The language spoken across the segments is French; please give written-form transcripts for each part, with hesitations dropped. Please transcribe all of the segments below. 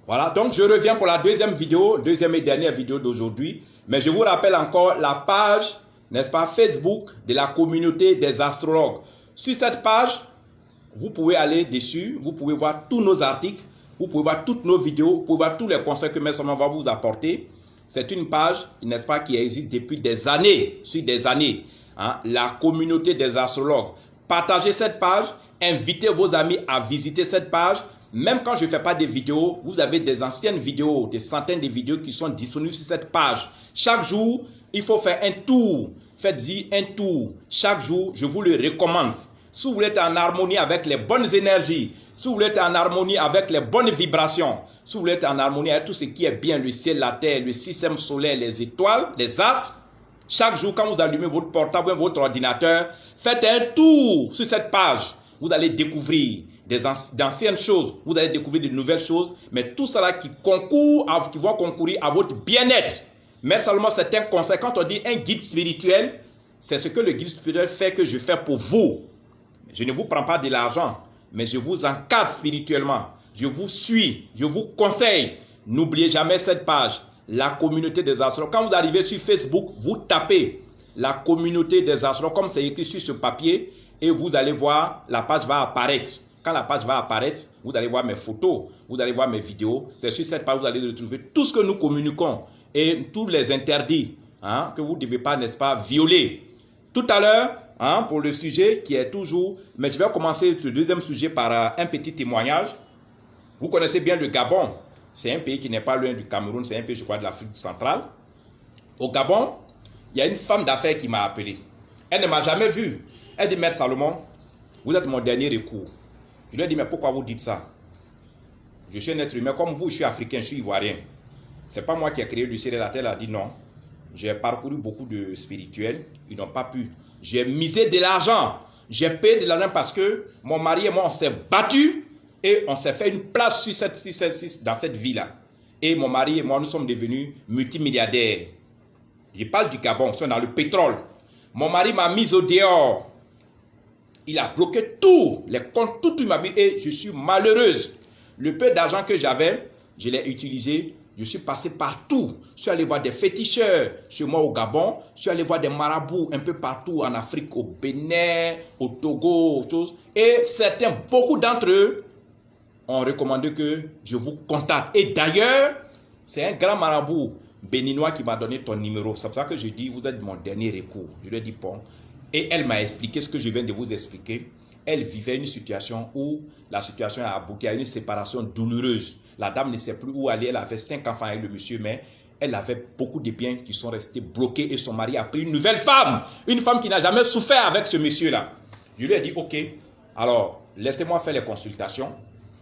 Voilà, donc je reviens pour la deuxième vidéo, deuxième et dernière vidéo d'aujourd'hui. Mais je vous rappelle encore la page, n'est-ce pas, Facebook de la communauté des astrologues. Sur cette page, vous pouvez aller dessus, vous pouvez voir tous nos articles, vous pouvez voir toutes nos vidéos, vous pouvez voir tous les conseils que Maître Solomon va vous apporter. C'est une page, n'est-ce pas, qui existe depuis des années, sur des années. Hein, la communauté des astrologues. Partagez cette page, invitez vos amis à visiter cette page. Même quand je ne fais pas des vidéos, vous avez des anciennes vidéos, des centaines de vidéos qui sont disponibles sur cette page. Chaque jour, il faut faire un tour. Faites-y un tour. Chaque jour, je vous le recommande. Si vous voulez être en harmonie avec les bonnes énergies, si vous voulez être en harmonie avec les bonnes vibrations, si vous voulez être en harmonie avec tout ce qui est bien, le ciel, la terre, le système solaire, les étoiles, les astres, chaque jour, quand vous allumez votre portable ou votre ordinateur, faites un tour sur cette page. Vous allez découvrir d'anciennes choses, vous allez découvrir de nouvelles choses, mais tout cela qui vont concourir à votre bien-être. Mais seulement c'est un conseil. Quand on dit un guide spirituel, c'est ce que le guide spirituel fait que je fais pour vous. Je ne vous prends pas de l'argent, mais je vous encadre spirituellement. Je vous suis, je vous conseille. N'oubliez jamais cette page, la communauté des astrologues. Quand vous arrivez sur Facebook, vous tapez la communauté des astrologues, comme c'est écrit sur ce papier, et vous allez voir, la page va apparaître. Quand la page va apparaître, vous allez voir mes photos, vous allez voir mes vidéos. C'est sur cette page que vous allez retrouver tout ce que nous communiquons et tous les interdits que vous ne devez pas, n'est-ce pas, violer. Tout à l'heure, pour le sujet qui est toujours... Mais je vais commencer le deuxième sujet par un petit témoignage. Vous connaissez bien le Gabon. C'est un pays qui n'est pas loin du Cameroun. C'est un pays, je crois, de l'Afrique centrale. Au Gabon, il y a une femme d'affaires qui m'a appelé. Elle ne m'a jamais vu. Elle dit, Maître Salomon, vous êtes mon dernier recours. Je lui ai dit, mais pourquoi vous dites ça? Je suis un être humain comme vous, je suis africain, je suis ivoirien. Ce n'est pas moi qui ai créé le ciel et la terre. Elle a dit non. J'ai parcouru beaucoup de spirituels, ils n'ont pas pu. J'ai misé de l'argent. J'ai payé de l'argent parce que mon mari et moi, on s'est battus et on s'est fait une place dans cette vie-là. Et mon mari et moi, nous sommes devenus multimilliardaires. Je parle du Gabon, nous sommes dans le pétrole. Mon mari m'a mis au dehors. Il a bloqué tout, les comptes, toute ma vie et je suis malheureuse. Le peu d'argent que j'avais, je l'ai utilisé. Je suis passé partout. Je suis allé voir des féticheurs chez moi au Gabon. Je suis allé voir des marabouts un peu partout en Afrique, au Bénin, au Togo, choses. Et certains, beaucoup d'entre eux, ont recommandé que je vous contacte. Et d'ailleurs, c'est un grand marabout béninois qui m'a donné ton numéro. C'est pour ça que je dis, vous êtes mon dernier recours. Je lui ai dit, bon. Et elle m'a expliqué ce que je viens de vous expliquer. Elle vivait une situation où la situation a abouti à une séparation douloureuse. La dame ne sait plus où aller. Elle avait 5 enfants avec le monsieur, mais elle avait beaucoup de biens qui sont restés bloqués et son mari a pris une nouvelle femme. Une femme qui n'a jamais souffert avec ce monsieur-là. Je lui ai dit, ok, alors laissez-moi faire les consultations.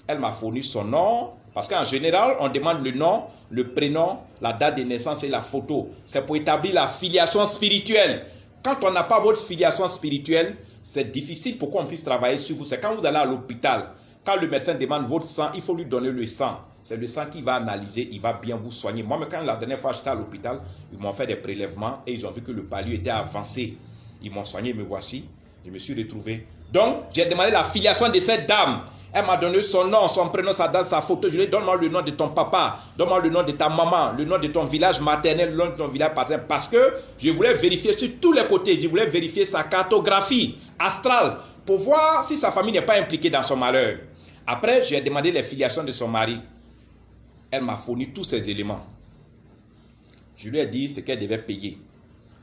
Elle m'a fourni son nom. Parce qu'en général, on demande le nom, le prénom, la date de naissance et la photo. C'est pour établir la filiation spirituelle. Quand on n'a pas votre filiation spirituelle, c'est difficile pour qu'on puisse travailler sur vous. C'est quand vous allez à l'hôpital, quand le médecin demande votre sang, il faut lui donner le sang. C'est le sang qui va analyser, il va bien vous soigner. Moi, quand la dernière fois j'étais à l'hôpital, ils m'ont fait des prélèvements et ils ont vu que le palud était avancé. Ils m'ont soigné, me voici. Je me suis retrouvé. Donc, j'ai demandé la filiation de cette dame. Elle m'a donné son nom, son prénom, sa date, sa photo. Je lui ai dit, donne-moi le nom de ton papa, donne-moi le nom de ta maman, le nom de ton village maternel, le nom de ton village paternel. Parce que je voulais vérifier sur tous les côtés, je voulais vérifier sa cartographie astrale pour voir si sa famille n'est pas impliquée dans son malheur. Après, j'ai demandé les filiations de son mari. Elle m'a fourni tous ces éléments. Je lui ai dit ce qu'elle devait payer.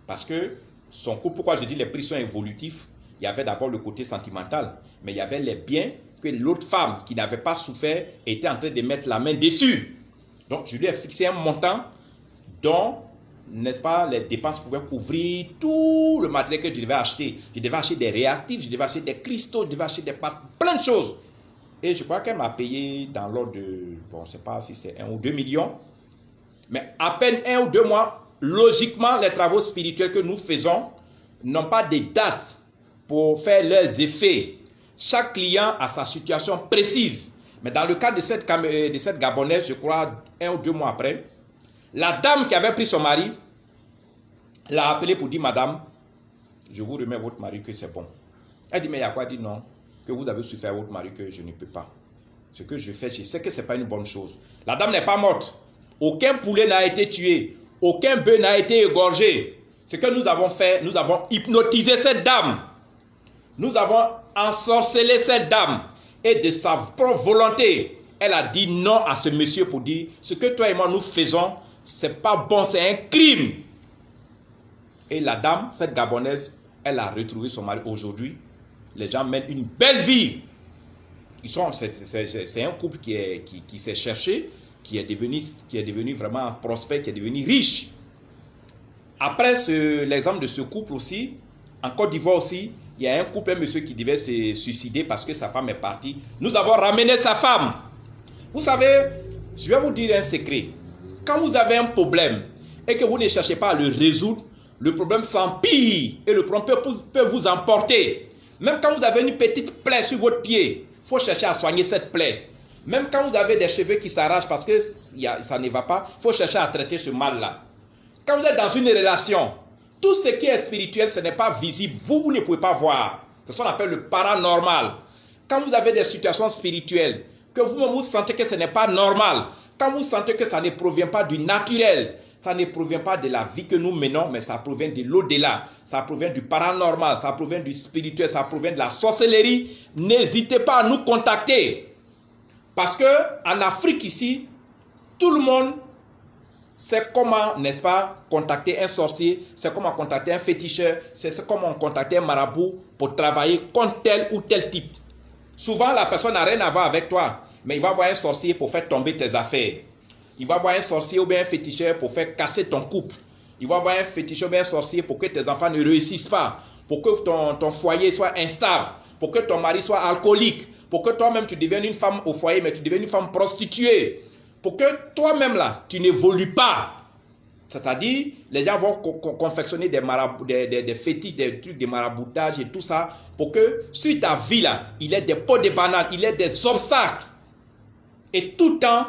Parce que son couple, pourquoi je dis les prix sont évolutifs, il y avait d'abord le côté sentimental, mais il y avait les biens que l'autre femme qui n'avait pas souffert était en train de mettre la main dessus. Donc, je lui ai fixé un montant dont, n'est-ce pas, les dépenses pouvaient couvrir tout le matériel que je devais acheter. Je devais acheter des réactifs, je devais acheter des cristaux, je devais acheter plein de choses. Et je crois qu'elle m'a payé dans l'ordre de, bon, je ne sais pas si c'est 1 ou 2 millions, mais à peine 1 ou 2 mois, logiquement, les travaux spirituels que nous faisons n'ont pas de date pour faire leurs effets. Chaque client a sa situation précise. Mais dans le cas de cette Gabonaise, je crois 1 ou 2 mois après, la dame qui avait pris son mari l'a appelé pour dire, madame, je vous remets votre mari que c'est bon. Elle dit, mais il y a quoi? Elle dit, non, que vous avez souffert à votre mari que je ne peux pas. Ce que je fais, je sais que ce n'est pas une bonne chose. La dame n'est pas morte. Aucun poulet n'a été tué. Aucun bœuf n'a été égorgé. Ce que nous avons fait, nous avons hypnotisé cette dame. Nous avons ensorcelé cette dame. Et de sa propre volonté, elle a dit non à ce monsieur pour dire ce que toi et moi nous faisons, c'est pas bon, c'est un crime. Et la dame, cette Gabonaise, elle a retrouvé son mari aujourd'hui. Les gens mènent une belle vie. C'est un couple qui s'est cherché, qui est devenu vraiment prospère, qui est devenu riche. Après l'exemple de ce couple aussi, en Côte d'Ivoire aussi, il y a un couple, un monsieur qui devait se suicider parce que sa femme est partie. Nous avons ramené sa femme. Vous savez, je vais vous dire un secret. Quand vous avez un problème et que vous ne cherchez pas à le résoudre, le problème s'empire et le problème peut vous emporter. Même quand vous avez une petite plaie sur votre pied, il faut chercher à soigner cette plaie. Même quand vous avez des cheveux qui s'arrachent parce que ça ne va pas, il faut chercher à traiter ce mal-là. Quand vous êtes dans une relation, tout ce qui est spirituel, ce n'est pas visible. Vous ne pouvez pas voir. C'est ce qu'on appelle le paranormal. Quand vous avez des situations spirituelles, que vous-même vous sentez que ce n'est pas normal, quand vous sentez que ça ne provient pas du naturel, ça ne provient pas de la vie que nous menons, mais ça provient de l'au-delà, ça provient du paranormal, ça provient du spirituel, ça provient de la sorcellerie, n'hésitez pas à nous contacter. Parce que en Afrique ici, tout le monde sait comment, n'est-ce pas, contacter un sorcier, c'est comment contacter un féticheur, c'est comment contacter un marabout pour travailler contre tel ou tel type. Souvent, la personne n'a rien à voir avec toi, mais il va voir un sorcier pour faire tomber tes affaires. Il va voir un sorcier ou bien un féticheur pour faire casser ton couple. Il va voir un féticheur ou bien un sorcier pour que tes enfants ne réussissent pas, pour que ton foyer soit instable, pour que ton mari soit alcoolique, pour que toi-même tu deviennes une femme au foyer, mais tu deviennes une femme prostituée, pour que toi-même là, tu n'évolues pas. C'est-à-dire, les gens vont confectionner des fétiches, des trucs de maraboutage et tout ça, pour que sur ta vie là, il y ait des pots de banane, il y ait des obstacles. Et tout le temps,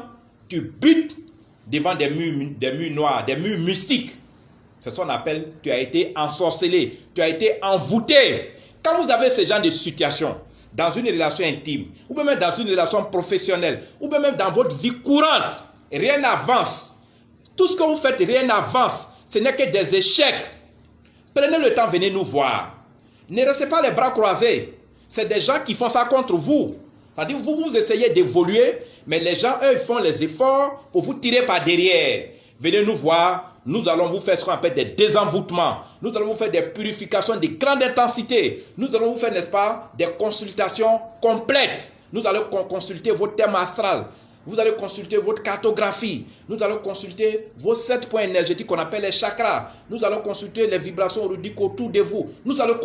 tu butes devant des murs noirs, des murs mystiques. C'est ce qu'on appelle, tu as été ensorcelé, tu as été envoûté. Quand vous avez ce genre de situation, dans une relation intime, ou même dans une relation professionnelle, ou même dans votre vie courante, rien n'avance. Tout ce que vous faites, rien n'avance. Ce n'est que des échecs. Prenez le temps, venez nous voir. Ne restez pas les bras croisés. C'est des gens qui font ça contre vous. C'est-à-dire, vous essayez d'évoluer, mais les gens, eux, font les efforts pour vous tirer par derrière. Venez nous voir. Nous allons vous faire ce qu'on appelle des désenvoûtements. Nous allons vous faire des purifications de grande intensité. Nous allons vous faire, n'est-ce pas, des consultations complètes. Nous allons consulter votre thème astral. Vous allez consulter votre cartographie. Nous allons consulter vos 7 points énergétiques qu'on appelle les chakras. Nous allons consulter les vibrations auridiques autour de vous. Nous allons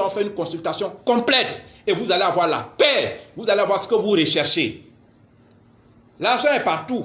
faire une consultation complète. Et vous allez avoir la paix. Vous allez avoir ce que vous recherchez. L'argent est partout.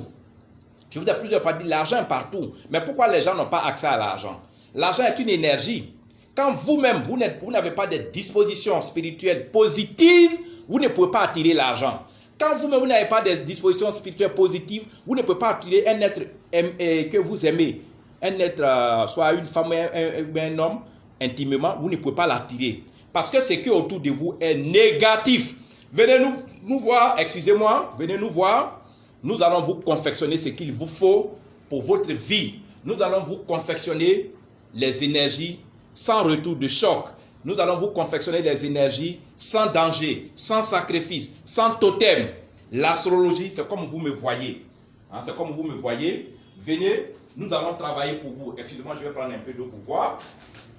Je vous ai plusieurs fois dit, l'argent est partout. Mais pourquoi les gens n'ont pas accès à l'argent? L'argent est une énergie. Quand vous-même, vous n'avez pas de dispositions spirituelles positives, vous ne pouvez pas attirer l'argent. Quand vous-même, vous n'avez pas de dispositions spirituelles positives, vous ne pouvez pas attirer un être que vous aimez. Un être, soit une femme ou un homme, intimement, vous ne pouvez pas l'attirer. Parce que ce qui est autour de vous est négatif. Venez nous voir, excusez-moi, venez nous voir. Nous allons vous confectionner ce qu'il vous faut pour votre vie. Nous allons vous confectionner les énergies sans retour de choc. Nous allons vous confectionner les énergies sans danger, sans sacrifice, sans totem. L'astrologie, c'est comme vous me voyez. Hein, c'est comme vous me voyez. Venez, nous allons travailler pour vous. Excusez-moi, je vais prendre un peu d'eau pour boire.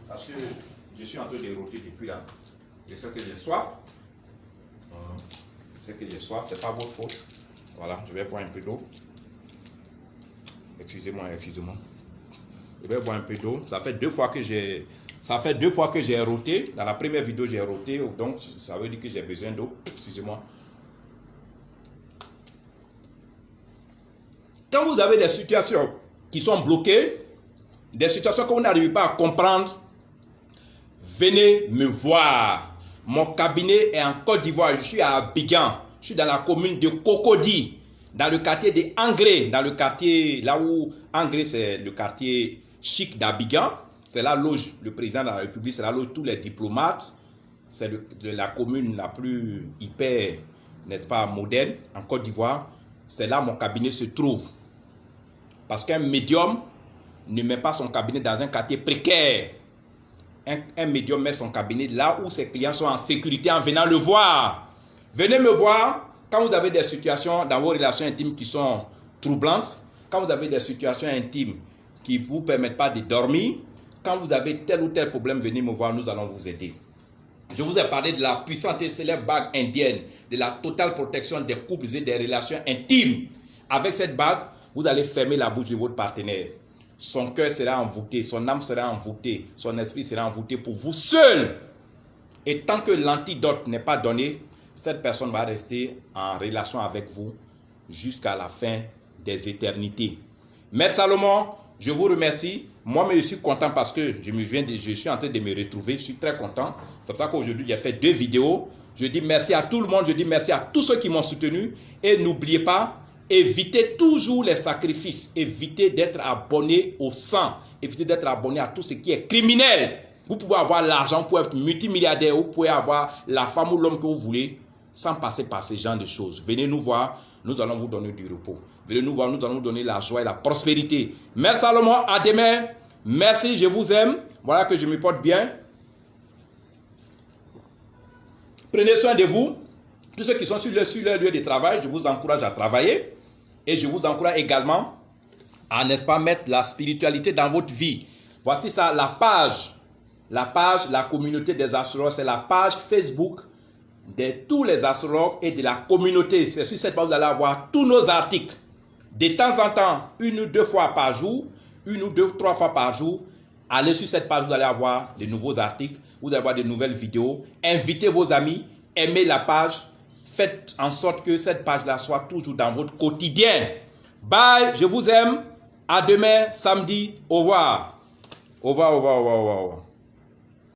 Parce que je suis en train de rôter depuis là. Je sais que j'ai soif. Je sais que j'ai soif, c'est pas votre faute. Voilà, je vais boire un peu d'eau. Excusez-moi. Je vais boire un peu d'eau. Ça fait deux fois que j'ai roté. Dans la première vidéo, j'ai roté. Donc, ça veut dire que j'ai besoin d'eau. Excusez-moi. Quand vous avez des situations qui sont bloquées, des situations que vous n'arrivez pas à comprendre, venez me voir. Mon cabinet est en Côte d'Ivoire. Je suis à Abidjan. Je suis dans la commune de Cocody, dans le quartier de Angré, dans le quartier, là où Angré, c'est le quartier chic d'Abidjan. C'est là loge le président de la République, c'est là loge tous les diplomates. C'est la commune la plus hyper, n'est-ce pas, moderne, en Côte d'Ivoire. C'est là mon cabinet se trouve. Parce qu'un médium ne met pas son cabinet dans un quartier précaire. Un médium met son cabinet là où ses clients sont en sécurité en venant le voir. Venez me voir quand vous avez des situations dans vos relations intimes qui sont troublantes, quand vous avez des situations intimes qui ne vous permettent pas de dormir, quand vous avez tel ou tel problème, venez me voir, nous allons vous aider. Je vous ai parlé de la puissante et célèbre bague indienne, de la totale protection des couples et des relations intimes. Avec cette bague, vous allez fermer la bouche de votre partenaire. Son cœur sera envoûté, son âme sera envoûtée, son esprit sera envoûté pour vous seul. Et tant que l'antidote n'est pas donné, cette personne va rester en relation avec vous jusqu'à la fin des éternités. Maître Salomon, je vous remercie. Moi, je suis content parce que je suis en train de me retrouver. Je suis très content. C'est pour ça qu'aujourd'hui, j'ai fait 2 vidéos. Je dis merci à tout le monde. Je dis merci à tous ceux qui m'ont soutenu. Et n'oubliez pas, évitez toujours les sacrifices. Évitez d'être abonné au sang. Évitez d'être abonné à tout ce qui est criminel. Vous pouvez avoir l'argent, vous pouvez être multimilliardaire, vous pouvez avoir la femme ou l'homme que vous voulez, sans passer par ce genre de choses. Venez nous voir, nous allons vous donner du repos. Venez nous voir, nous allons vous donner la joie et la prospérité. Merci Salomon, à demain. Merci, je vous aime. Voilà que je me porte bien. Prenez soin de vous. Tous ceux qui sont sur leur lieu de travail, je vous encourage à travailler. Et je vous encourage également à, n'est-ce pas, mettre la spiritualité dans votre vie. Voici ça, la page, la communauté des astrologues, c'est la page Facebook de tous les astrologues et de la communauté. C'est sur cette page que vous allez avoir tous nos articles. De temps en temps, 1 ou 2 fois par jour, 1 ou 2 ou 3 fois par jour, allez sur cette page, vous allez avoir de nouveaux articles, vous allez avoir de nouvelles vidéos. Invitez vos amis, aimez la page, faites en sorte que cette page-là soit toujours dans votre quotidien. Bye, je vous aime. À demain, samedi. Au revoir. Au revoir, au revoir, au revoir, au revoir.